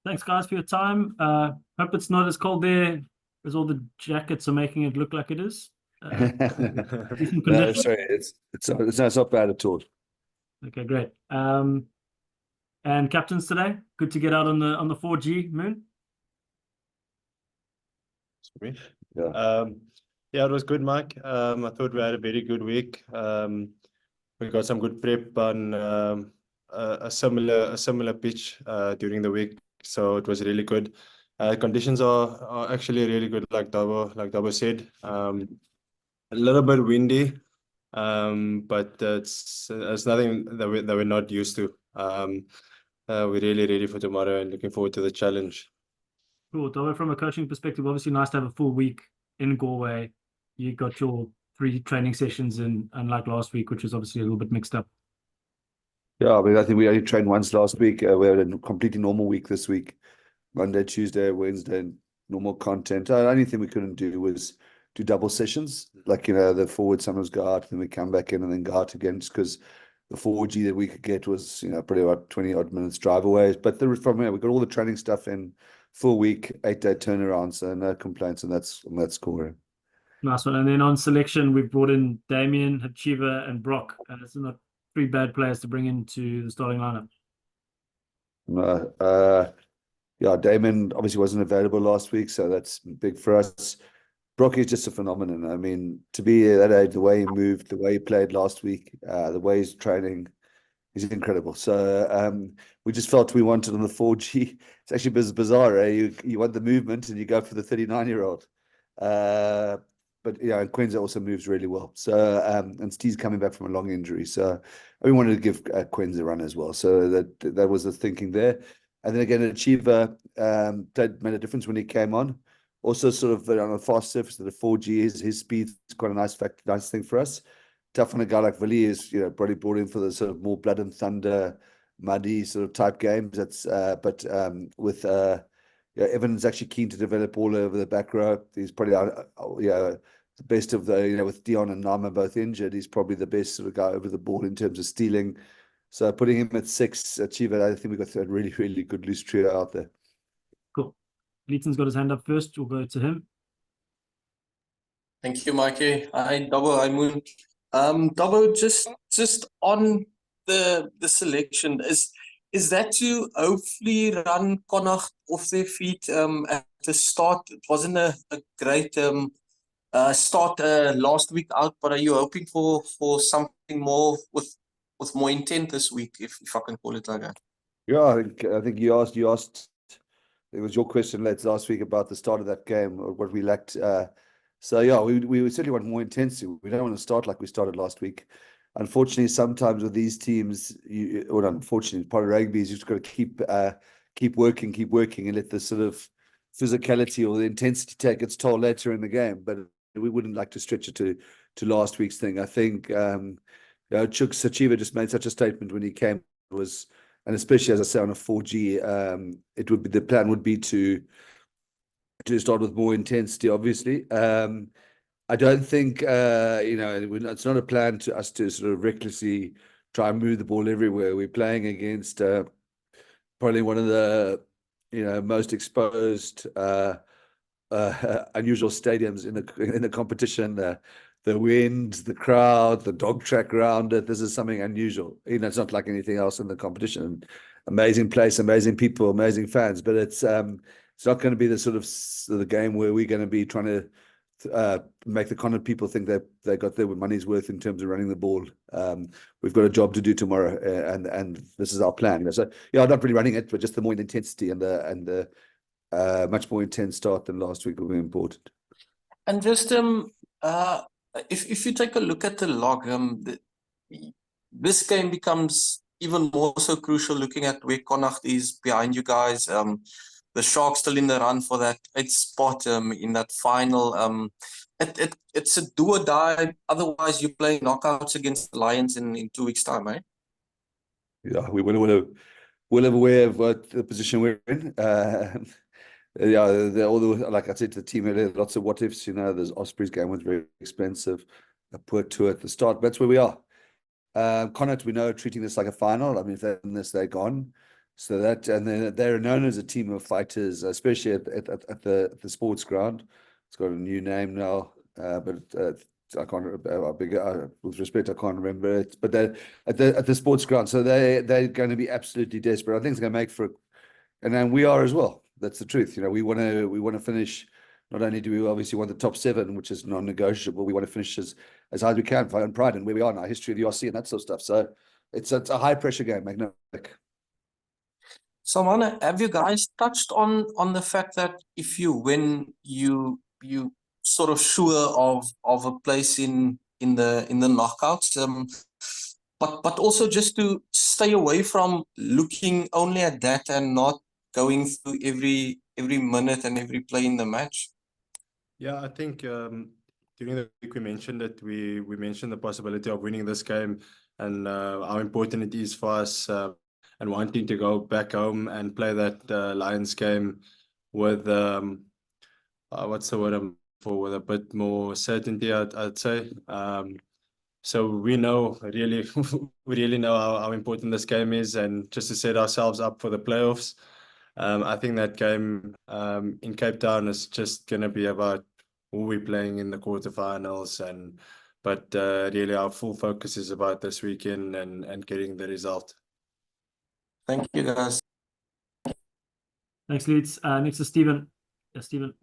Thanks, guys, for your time. Hope it's not as cold there as all the jackets are making it look like it is. Decent No, conditions. sorry, it's not bad at all. Okay, great. And captains today, good to get out on the 4G moon. Me? Yeah. Yeah, it was good, Mike. I thought we had a very good week. We got some good prep on a similar pitch during the week, so it was really good. Conditions are actually really good, like Dabo said. A little bit windy, but it's nothing that we're not used to. We're really ready for tomorrow and looking forward to the challenge. Cool. Davo, from a coaching perspective, obviously nice to have a full week in Galway. You got your 3 training sessions in, unlike last week, which was obviously a little bit mixed up. Yeah, I mean, I think we only trained once last week. We had a completely normal week this week. Monday, Tuesday, Wednesday, normal content. The only thing we couldn't do was do double sessions. Like, the forward sometimes go out, then we come back in and then go out again, just because the 4G that we could get was, probably about 20 odd minutes drive away. But from here, we got all the training stuff in full week, 8-day turnaround, so no complaints, and that's cool. Nice one. And then on selection, we've brought in Damien, Hachivah, and Brock. It's not 3 bad players to bring into the starting lineup. Yeah, Damon obviously wasn't available last week, so that's big for us. Brock is just a phenomenon. I mean, to be at that age, the way he moved, the way he played last week, the way he's training, he's incredible. So we just felt we wanted on the 4G. It's actually bizarre, eh? You want the movement and you go for the 39-year-old. But and Quenza also moves really well. So and Steve's coming back from a long injury, so we wanted to give Quenza a run as well. So that was the thinking there. And then again, Hachivah made a difference when he came on. Also, sort of on a fast surface that the 4G is, his speed is quite a nice thing for us. Tough on a guy like Willie is, probably brought in for the sort of more blood and thunder, muddy sort of type games. That's but with Evan's actually keen to develop all over the back row. He's probably the best of the with Dion and Nama both injured. He's probably the best sort of guy over the ball in terms of stealing. So putting him at 6, Hachivah, I think we've got a really, really good loose trio out there. Cool. Leighton's got his hand up first. We'll go to him. Thank you, Mikey. Hi, Dabo. Hi, Moon. Dabo, just on the selection, is that to hopefully run Connacht off their feet at the start? It wasn't a great start last week out, but are you hoping for something more with more intent this week, if I can call it like that? Yeah, I think you asked. It was your question last week about the start of that game, or what we lacked. So yeah, we certainly want more intensity. We don't want to start like we started last week. Unfortunately, sometimes with these teams, or unfortunately, part of rugby is you've just got to keep working, and let the sort of physicality or the intensity take its toll later in the game. But we wouldn't like to stretch it to last week's thing. I think Hachivah just made such a statement when he came, and especially, as I say, on a 4G, the plan would be to start with more intensity, obviously. I don't think, it's not a plan to us to sort of recklessly try and move the ball everywhere. We're playing against probably one of the, most exposed, unusual stadiums in the competition. The wind, the crowd, the dog track around it. This is something unusual. It's not like anything else in the competition. Amazing place, amazing people, amazing fans. But it's not going to be the sort of the game where we're going to be trying to make the Connacht people think that they got their money's worth in terms of running the ball. We've got a job to do tomorrow, and this is our plan. So yeah, not really running it, but just the more intensity and the much more intense start than last week will be important. And just if you take a look at the log, this game becomes even more so crucial looking at where Connacht is behind you guys. The Sharks still in the run for that 8th spot in that final. It's a do or die. Otherwise, you're playing knockouts against the Lions in 2 weeks' time, right? Yeah, we will aware of what the position we're in. Like I said to the team earlier, lots of what ifs. There's Ospreys game was very expensive, a poor tour at the start. But that's where we are. Connacht, we know, treating this like a final. I mean, if they're in this, they're gone. So that, and then they're known as a team of fighters, especially at the sports ground. It's got a new name now, but I can't remember. With respect, I can't remember it. But they're at the sports ground, so they're going to be absolutely desperate. I think it's going to make for, and then we are as well. That's the truth. You know, we want to finish. Not only do we obviously want the top 7, which is non-negotiable, we want to finish as high as we can for our own pride and where we are in our history of the RC and that sort of stuff. So it's a high pressure game, make no mistake. Salmaan, have you guys touched on the fact that if you win, you sort of sure of a place in the knockouts? But also just to stay away from looking only at that and not going through every minute and every play in the match. Yeah, I think during the week we mentioned that we mentioned the possibility of winning this game and how important it is for us and wanting to go back home and play that Lions game with what's the word I'm for, with a bit more certainty, I'd say. So we know really we really know how important this game is, and just to set ourselves up for the playoffs. I think that game in Cape Town is just going to be about who we're playing in the quarterfinals, but really our full focus is about this weekend and getting the result. Thank you, guys. Thanks, Leeds. Next is Stephen. Yes, Stephen.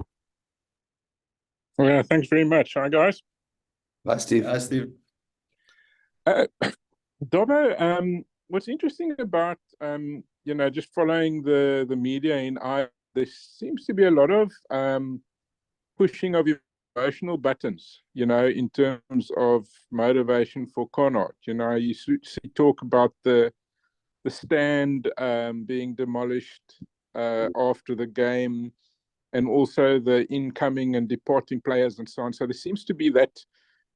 Yeah, thanks very much. Hi, guys. Hi, Steve. Hi, Steve. Dobbo, what's interesting about just following the media in Ireland, there seems to be a lot of pushing of emotional buttons, in terms of motivation for Connacht. You see talk about the stand being demolished after the game, and also the incoming and departing players and so on. So there seems to be that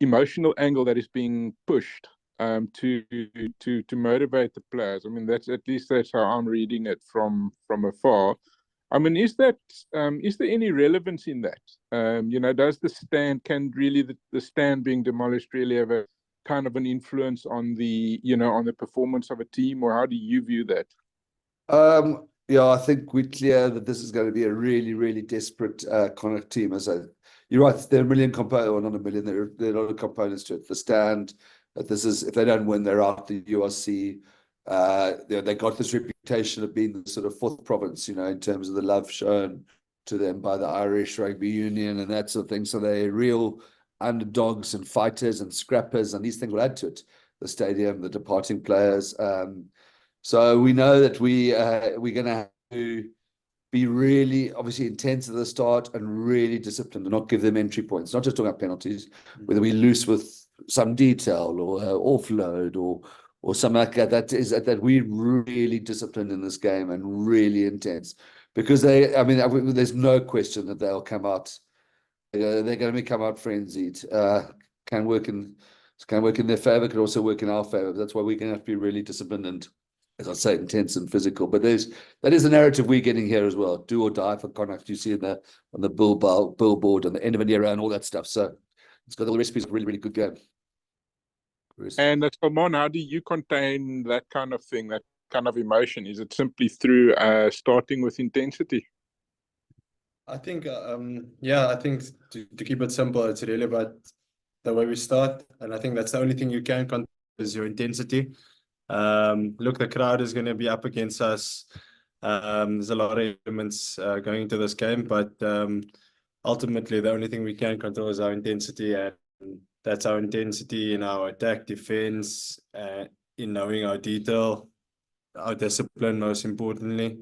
emotional angle that is being pushed to motivate the players. I mean, that's how I'm reading it from afar. I mean, is there any relevance in that? Does the stand, can really the stand being demolished really have a kind of an influence on the performance of a team, or how do you view that? Yeah, I think we're clear that this is going to be a really, really desperate Connacht team. You're right, there are a million components, or not a million, there are a lot of components to it. The stand, if they don't win, they're out the URC. They got this reputation of being the sort of 4th province, in terms of the love shown to them by the Irish Rugby Union and that sort of thing. So they're real underdogs and fighters and scrappers, and these things will add to it. The stadium, the departing players. So we know that we're going to have to be really, obviously, intense at the start and really disciplined and not give them entry points. Not just talking about penalties, whether we loose with some detail or offload or something like that. That we're really disciplined in this game and really intense, because there's no question that they'll come out. They're going to come out frenzied. Can work in their favor, can also work in our favor. That's why we're going to have to be really disciplined and, as I say, intense and physical. But that is the narrative we're getting here as well. Do or die for Connacht. You see on the billboard and the end of an era and all that stuff. So it's got all the recipes of a really, really good game. And Salmaan, how do you contain that kind of thing, that kind of emotion? Is it simply through starting with intensity? I think, I think to keep it simple, it's really about the way we start. And I think that's the only thing you can control is your intensity. Look, the crowd is going to be up against us. There's a lot of elements going into this game, but ultimately the only thing we can control is our intensity, and that's our intensity in our attack, defense, in knowing our detail, our discipline, most importantly.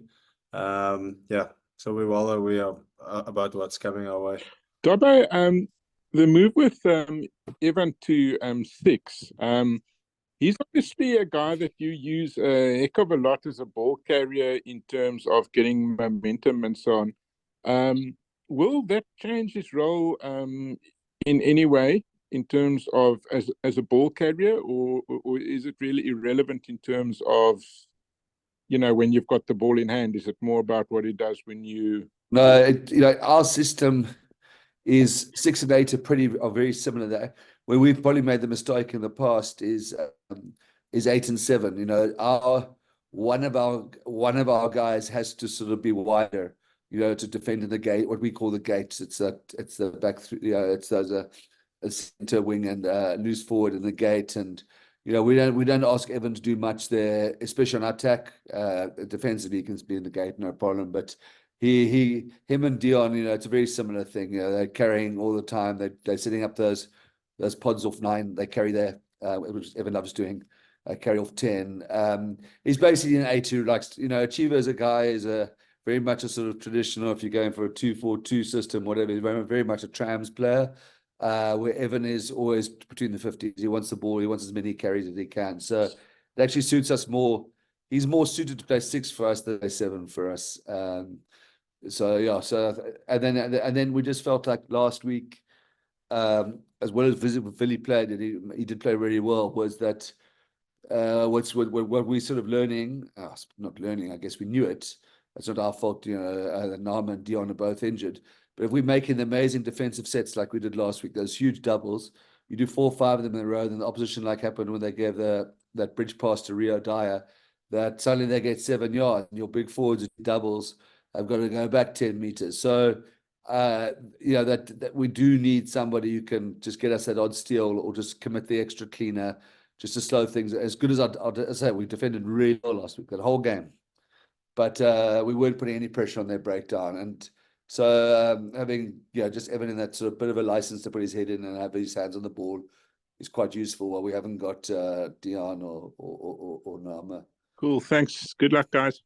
So we're well aware about what's coming our way. Dobbo, the move with Evan to 6, he's obviously a guy that you use a heck of a lot as a ball carrier in terms of getting momentum and so on. Will that change his role in any way in terms of as a ball carrier, or is it really irrelevant in terms of, when you've got the ball in hand? Is it more about what he does when you... No, our system is 6 and 8 are very similar there. Where we've probably made the mistake in the past is 8 and 7. one of our guys has to sort of be wider, to defend in the gate, what we call the gates. It's the back three, it's a center wing and loose forward in the gate. And we don't ask Evan to do much there, especially on attack. Defensively, he can be in the gate, no problem. But him and Dion, it's a very similar thing. They're carrying all the time. They're setting up those pods off 9. They carry there, which Evan loves doing. Carry off 10. He's basically an A2 who likes, Hachivah as a guy is very much a sort of traditional, if you're going for a 2-4-2 system, whatever, he's very much a trams player, where Evan is always between the 50s. He wants the ball, he wants as many carries as he can. So it actually suits us more. He's more suited to play 6 for us than play 7 for us. And then we just felt like last week, as well as Billy played, and he did play really well, was that what we're sort of learning, not learning, I guess we knew it. It's not our fault, Naam and Dion are both injured. But if we're making the amazing defensive sets like we did last week, those huge doubles, you do 4 or 5 of them in a row, then the opposition, like happened when they gave that bridge pass to Rio Dyer, that suddenly they get 7 yards, and your big forwards doubles have got to go back 10 meters. So, that we do need somebody who can just get us that odd steal or just commit the extra cleaner, just to slow things. As good as I say, we defended really well last week, that whole game. But we weren't putting any pressure on their breakdown. And so having just Evan in that sort of bit of a license to put his head in and have his hands on the ball is quite useful while we haven't got Dion or Nama. Cool, thanks. Good luck, guys.